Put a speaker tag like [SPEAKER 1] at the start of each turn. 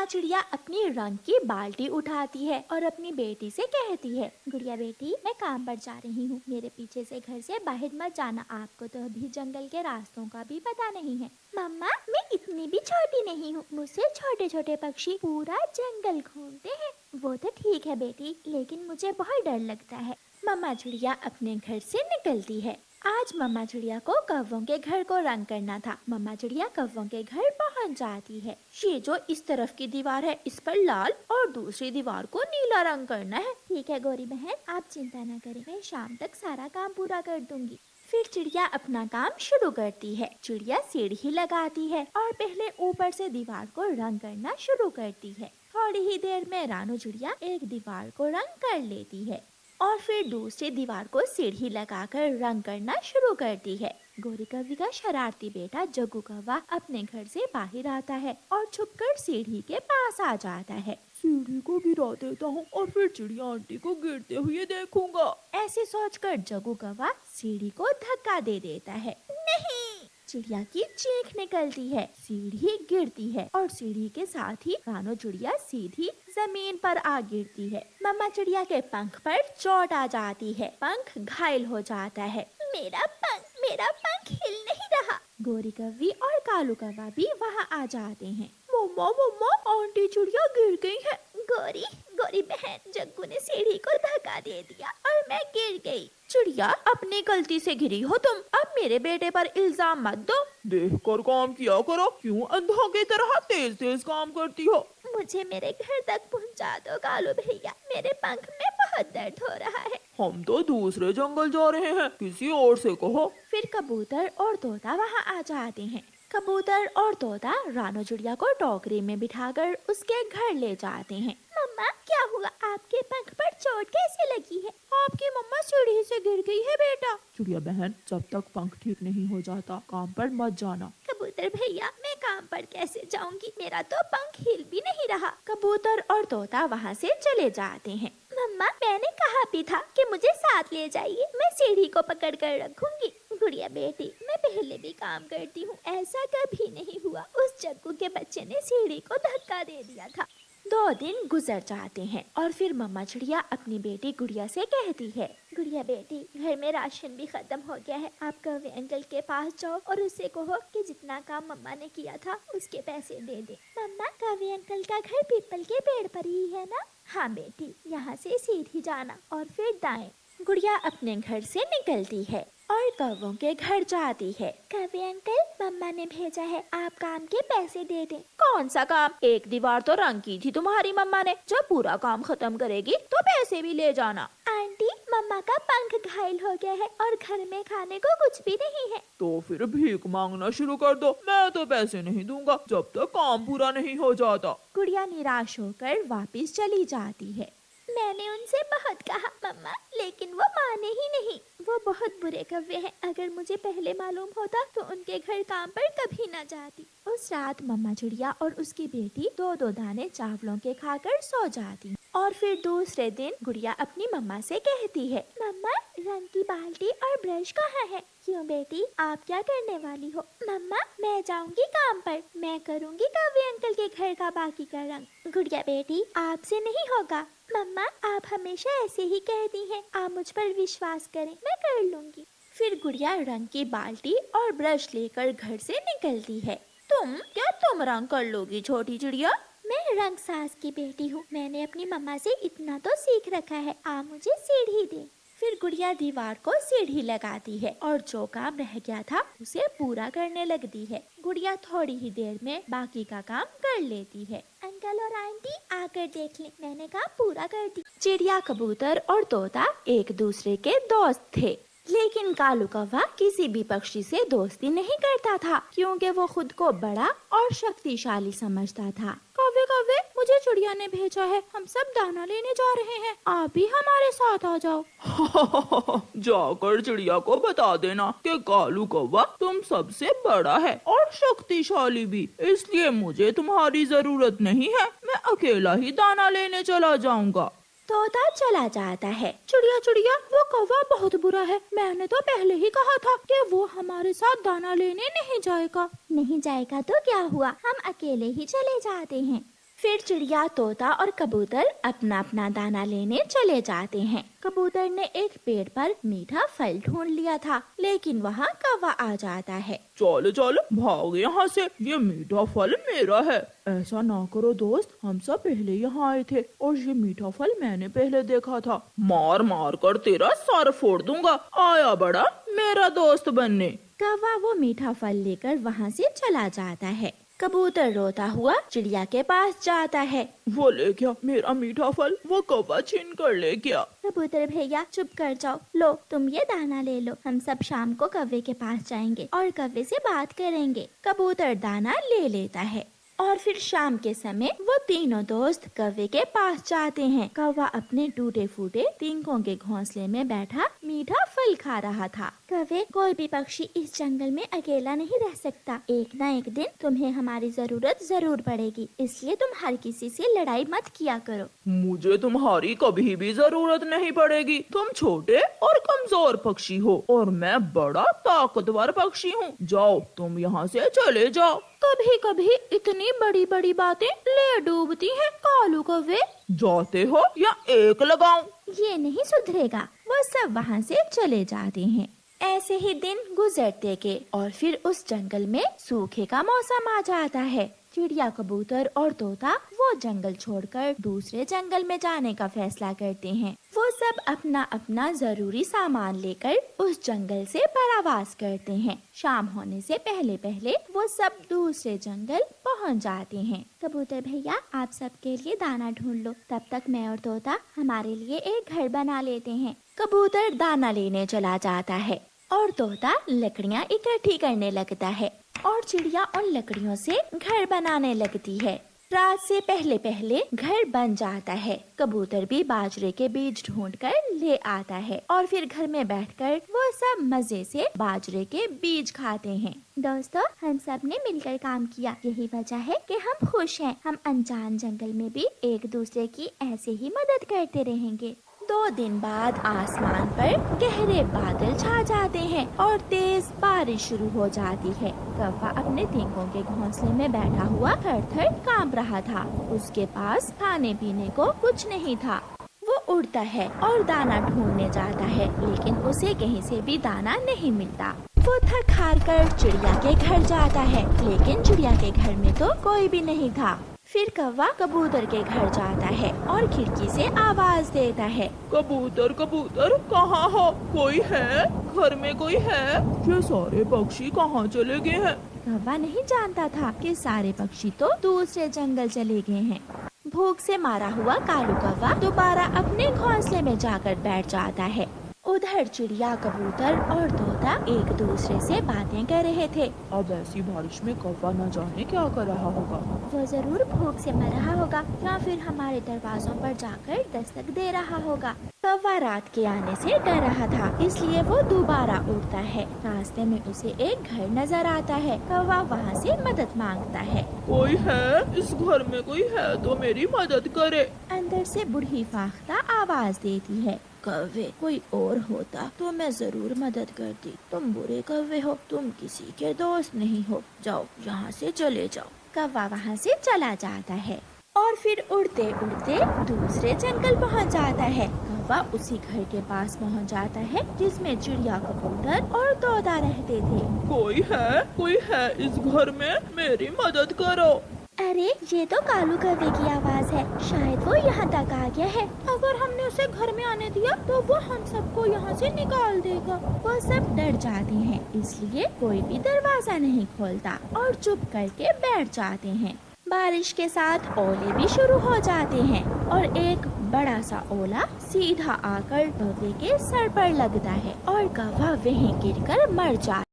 [SPEAKER 1] चिड़िया अपनी रंग की बाल्टी उठाती है और अपनी बेटी से कहती है, गुड़िया बेटी, मैं काम पर जा रही हूँ, मेरे पीछे से घर से बाहर मत जाना, आपको तो अभी जंगल के रास्तों का भी पता नहीं है। मम्मा, मैं इतनी भी छोटी नहीं हूँ, मुझसे छोटे छोटे पक्षी पूरा जंगल घूमते हैं। वो तो ठीक है बेटी, लेकिन मुझे बहुत डर लगता है। मम्मा चिड़िया अपने घर से निकलती है। आज मम्मा चिड़िया को कौवों के घर को रंग करना था। मम्मा चिड़िया कौवों के घर पहुंच जाती है। ये जो इस तरफ की दीवार है, इस पर लाल और दूसरी दीवार को नीला रंग करना है। ठीक है गौरी बहन, आप चिंता न करें, मैं शाम तक सारा काम पूरा कर दूंगी। फिर चिड़िया अपना काम शुरू करती है। चिड़िया सीढ़ी लगाती है और पहले ऊपर से दीवार को रंग करना शुरू करती है। थोड़ी ही देर में रानू चिड़िया एक दीवार को रंग कर लेती है और फिर दूसरी दीवार को सीढ़ी लगाकर रंग करना शुरू करती है। गोरी कौवी का शरारती बेटा जग्गू कौवा अपने घर से बाहर आता है और छुपकर सीढ़ी के पास आ जाता है।
[SPEAKER 2] सीढ़ी को गिरा देता हूँ और फिर चिड़िया आंटी को गिरते हुए देखूंगा।
[SPEAKER 1] ऐसे सोचकर जग्गू कौवा सीढ़ी को धक्का दे देता है। नहीं! चिड़िया की चीख निकलती है, सीढ़ी गिरती है और सीढ़ी के साथ ही रानू चिड़िया सीधी जमीन पर आ गिरती है। मम्मा चिड़िया के पंख पर चोट आ जाती है, पंख घायल हो जाता है। मेरा पंख हिल नहीं रहा। गोरी कौवी और कालू कौवा भी वहाँ आ जाते हैं।
[SPEAKER 2] मम्मा मम्मा, आंटी चिड़िया गिर गई है।
[SPEAKER 1] गोरी बहन, जग्गू ने सीढ़ी को धक्का दे दिया और मैं गिर गई।
[SPEAKER 2] चिड़िया, अपनी गलती से गिरी हो तुम, अब मेरे बेटे पर इल्जाम मत दो। देखकर काम किया करो, क्यों अंधों की तरह तेज तेज काम करती हो।
[SPEAKER 1] मुझे मेरे घर तक पहुंचा दो कालू भैया, मेरे पंख में बहुत दर्द हो रहा है।
[SPEAKER 2] हम तो दूसरे जंगल जा रहे हैं, किसी और से कहो।
[SPEAKER 1] फिर कबूतर और तोता वहाँ आ जाते हैं। कबूतर और तोता रानू चिड़िया को टोकरी में बिठाकर उसके घर ले जाते हैं। मम्मा, क्या हुआ? आपके पंख पर चोट कैसे लगी है?
[SPEAKER 2] आपकी मम्मा सीढ़ी से गिर गई है बेटा। चिड़िया बहन, जब तक पंख ठीक नहीं हो जाता काम पर मत जाना।
[SPEAKER 1] कबूतर भैया, मैं काम पर कैसे जाऊंगी? मेरा तो पंख हिल भी नहीं रहा। कबूतर और तोता वहाँ से चले जाते हैं। मम्मा, मैंने कहा भी था कि मुझे साथ ले जाइए, मैं सीढ़ी को पकड़ कर रखूंगी। गुड़िया बेटी, मैं पहले भी काम करती हूँ, ऐसा कभी नहीं हुआ। उस जग्गू के बच्चे ने सीढ़ी को धक्का दे दिया था। 2 दिन गुजर जाते हैं और फिर मम्मा चिड़िया अपनी बेटी गुड़िया से कहती है, गुड़िया बेटी, घर में राशन भी खत्म हो गया है, आप कौवे अंकल के पास जाओ और उससे कहो कि जितना काम मम्मा ने किया था उसके पैसे दे दे। मम्मा, कौवे अंकल का घर पीपल के पेड़ पर ही है ना? हाँ बेटी, यहाँ से सीधी जाना और फिर दाएं। गुड़िया अपने घर से निकलती है और कौवों के घर जाती है। कौवे अंकल, मम्मा ने भेजा है, आप काम के पैसे दे दें।
[SPEAKER 2] कौन सा काम? एक दीवार तो रंग की थी तुम्हारी मम्मा ने, जब पूरा काम खत्म करेगी तो पैसे भी ले जाना।
[SPEAKER 1] आंटी, मम्मा का पंख घायल हो गया है और घर में खाने को कुछ भी नहीं है।
[SPEAKER 2] तो फिर भीख मांगना शुरू कर दो, मैं तो पैसे नहीं दूंगा जब तक काम पूरा नहीं हो जाता।
[SPEAKER 1] गुड़िया निराश होकर वापस चली जाती है। मैंने उनसे बहुत कहा मम्मा, लेकिन वो माने ही नहीं। वो बहुत बुरे कौवे हैं, अगर मुझे पहले मालूम होता तो उनके घर काम पर कभी न जाती। उस रात मम्मा चिड़िया और उसकी बेटी 2-2 दाने चावलों के खाकर सो जाती और फिर दूसरे दिन गुड़िया अपनी मम्मा से कहती है, मम्मा, रंग की बाल्टी और ब्रश कहाँ है? क्यों बेटी, आप क्या करने वाली हो? मम्मा, मैं जाऊंगी काम पर, मैं करूंगी कौवे अंकल के घर का बाकी का रंग। गुड़िया बेटी, आपसे नहीं होगा। मम्मा, आप हमेशा ऐसे ही कहती हैं, आप मुझ पर विश्वास करें, मैं कर लूंगी। फिर गुड़िया रंग की बाल्टी और ब्रश लेकर घर से निकलती है। तुम रंग कर लोगी छोटी चिड़िया? मैं रंग सास की बेटी हूँ, मैंने अपनी मम्मा से इतना तो सीख रखा है, आप मुझे सीढ़ी दे। फिर गुड़िया दीवार को सीढ़ी लगाती है और जो काम रह गया था उसे पूरा करने लगती है। गुड़िया थोड़ी ही देर में बाकी का काम कर लेती है। अंकल और आंटी, आकर देख लें, मैंने काम पूरा कर दी। चिड़िया, कबूतर और तोता एक दूसरे के दोस्त थे, लेकिन कालू कौवा किसी भी पक्षी से दोस्ती नहीं करता था, क्योंकि वो खुद को बड़ा और शक्तिशाली समझता था। कौवे कौवे, मुझे चिड़िया ने भेजा है, हम सब दाना लेने जा रहे हैं, आप भी हमारे साथ आ जाओ।
[SPEAKER 2] जाकर चिड़िया को बता देना कि कालू कौवा तुम सबसे बड़ा है और शक्तिशाली भी, इसलिए मुझे तुम्हारी जरूरत नहीं है, मैं अकेला ही दाना लेने चला जाऊंगा।
[SPEAKER 1] तोता चला जाता है।
[SPEAKER 2] चिड़िया चिड़िया, वो कौवा बहुत बुरा है, मैंने तो पहले ही कहा था कि वो हमारे साथ दाना लेने नहीं जाएगा।
[SPEAKER 1] नहीं जाएगा तो क्या हुआ, हम अकेले ही चले जाते हैं। फिर चिड़िया, तोता और कबूतर अपना अपना दाना लेने चले जाते हैं। कबूतर ने एक पेड़ पर मीठा फल ढूंढ लिया था, लेकिन वहाँ कौवा आ जाता है।
[SPEAKER 2] चलो चलो भाग यहाँ से, ये मीठा फल मेरा है। ऐसा ना करो दोस्त, हम सब पहले यहाँ आए थे और ये मीठा फल मैंने पहले देखा था। मार मार कर तेरा सर फोड़ दूंगा, आया बड़ा मेरा दोस्त बनने।
[SPEAKER 1] कौवा वो मीठा फल लेकर वहाँ से चला जाता है। कबूतर रोता हुआ चिड़िया के पास जाता है।
[SPEAKER 2] वो ले गया मेरा मीठा फल, वो कौवा छीन कर ले गया।
[SPEAKER 1] कबूतर भैया चुप कर जाओ, लो तुम ये दाना ले लो, हम सब शाम को कौवे के पास जाएंगे और कौवे से बात करेंगे। कबूतर दाना ले लेता है और फिर शाम के समय वो तीनों दोस्त कौवे के पास जाते हैं। कौवा अपने टूटे फूटे तिनकों के घोंसले में बैठा मीठा फल खा रहा था। कौवे, कोई भी पक्षी इस जंगल में अकेला नहीं रह सकता, एक न एक दिन तुम्हें हमारी जरूरत जरूर पड़ेगी, इसलिए तुम हर किसी से लड़ाई मत किया करो।
[SPEAKER 2] मुझे तुम्हारी कभी भी जरूरत नहीं पड़ेगी, तुम छोटे और कमजोर पक्षी हो और मैं बड़ा ताकतवर पक्षी हूँ। जाओ तुम यहाँ से चले जाओ।
[SPEAKER 1] कभी कभी इतनी बड़ी बड़ी बातें ले डूबती हैं कालू कौवे।
[SPEAKER 2] जाते हो या एक लगाऊं?
[SPEAKER 1] ये नहीं सुधरेगा। वो सब वहाँ से चले जाते हैं। ऐसे ही दिन गुजरते के और फिर उस जंगल में सूखे का मौसम आ जाता है। चिड़िया, कबूतर और तोता वो जंगल छोड़कर दूसरे जंगल में जाने का फैसला करते हैं। वो सब अपना अपना जरूरी सामान लेकर उस जंगल से परावास करते हैं। शाम होने से पहले पहले वो सब दूसरे जंगल पहुंच जाते हैं। कबूतर भैया, आप सबके लिए दाना ढूंढ लो, तब तक मैं और तोता हमारे लिए एक घर बना लेते हैं। कबूतर दाना लेने चला जाता है और तोता लकड़ियाँ इकट्ठी करने लगता है और चिड़िया उन लकड़ियों से घर बनाने लगती है। रात से पहले पहले घर बन जाता है। कबूतर भी बाजरे के बीज ढूंढकर ले आता है और फिर घर में बैठकर वो सब मजे से बाजरे के बीज खाते हैं। दोस्तों, हम सब ने मिलकर काम किया, यही वजह है कि हम खुश हैं। हम अनजान जंगल में भी एक दूसरे की ऐसे ही मदद करते रहेंगे। 2 दिन बाद आसमान पर गहरे बादल छा जाते हैं और तेज बारिश शुरू हो जाती है। कौवा अपने तिनकों के घोंसले में बैठा हुआ थर-थर कांप रहा था। उसके पास खाने पीने को कुछ नहीं था। वो उड़ता है और दाना ढूंढने जाता है, लेकिन उसे कहीं से भी दाना नहीं मिलता। वो थक हार कर चिड़िया के घर जाता है, लेकिन चिड़िया के घर में तो कोई भी नहीं था। फिर कौवा कबूतर के घर जाता है और खिड़की से आवाज देता है,
[SPEAKER 2] कबूतर कबूतर कहाँ हो? कोई है? घर में कोई है? ये सारे पक्षी कहाँ चले गए हैं?
[SPEAKER 1] कौवा नहीं जानता था कि सारे पक्षी तो दूसरे जंगल चले गए हैं। भूख से मारा हुआ कालू कौवा दोबारा अपने घोंसले में जाकर बैठ जाता है। उधर चिड़िया, कबूतर और तोता एक दूसरे से बातें कर रहे थे।
[SPEAKER 2] अब ऐसी बारिश में कौवा न जाने क्या कर रहा होगा।
[SPEAKER 1] वो जरूर भूख से मर रहा होगा या फिर हमारे दरवाजों पर जाकर दस्तक दे रहा होगा। कौवा रात के आने से डर रहा था, इसलिए वो दोबारा उड़ता है। रास्ते में उसे एक घर नजर आता है। कौवा वहाँ से मदद मांगता है।
[SPEAKER 2] कोई है? इस घर में कोई है तो मेरी मदद करे।
[SPEAKER 1] अंदर से बूढ़ी फाख्ता आवाज देती है, कौवे, कोई और होता तो मैं जरूर मदद करती। तुम बुरे कौवे हो, तुम किसी के दोस्त नहीं हो, जाओ यहाँ से चले जाओ। कौवा वहाँ से चला जाता है और फिर उड़ते उड़ते दूसरे जंगल पहुँच जाता है। कौवा उसी घर के पास पहुँच जाता है जिसमें चिड़िया, कबूतर और तोता रहते थे।
[SPEAKER 2] कोई है इस घर में, मेरी मदद करो।
[SPEAKER 1] अरे, ये तो कालू कौवे की आवाज है, शायद वो यहाँ तक आ गया है। अगर हमने उसे घर में आने दिया तो वो हम सबको यहाँ से निकाल देगा। वो सब डर जाते हैं, इसलिए कोई भी दरवाजा नहीं खोलता और चुप करके बैठ जाते हैं। बारिश के साथ ओले भी शुरू हो जाते हैं और एक बड़ा सा ओला सीधा आकर कौवे के सर पर लगता है और कौवा वहीं गिरकर मर जाता है।